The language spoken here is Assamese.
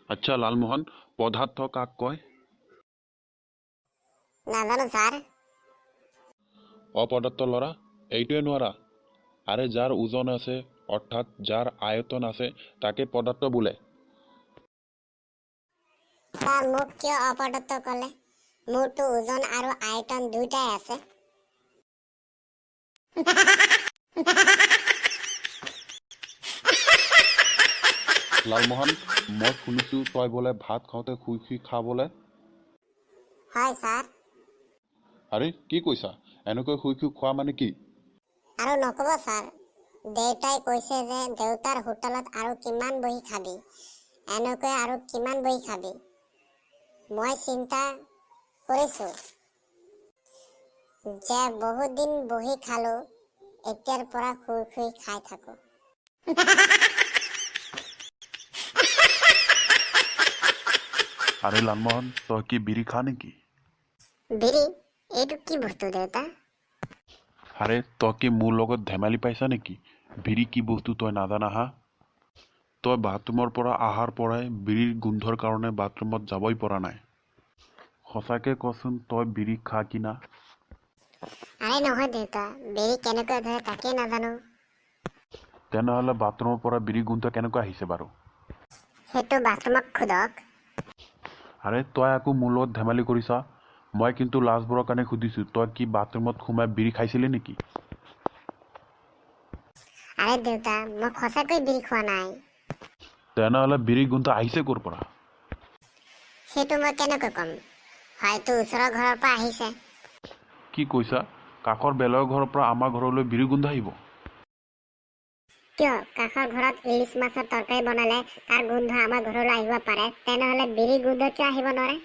আচ্ছা লালমোহন, পদাৰ্থ কাক কয়? নাজানো ছাৰ। অপদাৰ্থ ল'ৰা, এইটোৱে নোৱাৰা? আৰে যাৰ ওজন আছে অৰ্থাৎ যাৰ আয়তন আছে তাকে পদাৰ্থ বোলে। ছাৰ মোক কিয় অপদাৰ্থ ক'লে? মোৰতো ওজন আৰু আয়তন দুইটাই আছে। লালমোহন, মই শুনিছো তই বোলে ভাত খাওঁতে শুই শুই খা বোলে? হয় ছাৰ। আৰে কি কৈছা? এনেকৈ শুই শুই খোৱা মানে কি? আৰু নক'ব ছাৰ, দেউতাই কৈছে যে দেউতাৰ হোটেলত আৰু কিমান বহি খাবি, এনেকৈ আৰু কিমান বহি খাবি। মই চিন্তা কৰিছো যে বহুত দিন বহি খালো, এতিয়াৰ পৰা শুই শুই খাই থাকো। আৰে লালমোহন, তই কি বিড়ি খা নেকি? বিৰি, এইটো কি বস্তু দেউতা? আৰে তই কি মোৰ লগত ধেমালি পাইছা নেকি? বিড়ি কি বস্তু তই নাজানা হা? তই বাথৰুমৰ পৰা অহাৰ পৰাই বিড়িৰ গোন্ধৰ কাৰণে বাথৰুমত যাবই পৰা নাই। সঁচাকে কচোন, তই বিড়ি খা কি না? আৰে নহয় দেউতা, বিৰি কেনেকৈ ধৰে তাকেই নাজানো। তেনেহ'লে বাথৰুমৰ পৰা বিড়ি গোন্ধ কেনেকৈ আহিছে বাৰু? সেইটো বাথৰুমক সোধক। আৰে তই আকৌ মোৰ লগত ধেমালি কৰিছা? মই কিন্তু লাজবোৰৰ কাৰণে সুধিছো, তই কি বাথৰুমত সোমাই বিড়ি খাইছিলি নেকি? আৰে দেউতা, মই সঁচাকৈ বিৰি খোৱা নাই। তেনেহ'লে বিড়িৰ গোন্ধ আহিছে ক'ৰ পৰা? সেইটো মই কেনেকৈ ক'ম? হয়তো ওচৰৰ ঘৰৰ পৰা আহিছে। কি কৈছা? কাষৰ বেলেগৰ ঘৰৰ পৰা আমাৰ ঘৰলৈ বিড়িৰ গোন্ধ আহিব? কিয়? কাষৰ ঘৰত ইলিচ মাছৰ তৰকাৰী বনালে তাৰ গোন্ধ আমাৰ ঘৰলৈ আহিব পাৰে, তেনেহ'লে বিৰিৰ গোন্ধ কিয় আহিব নোৱাৰে?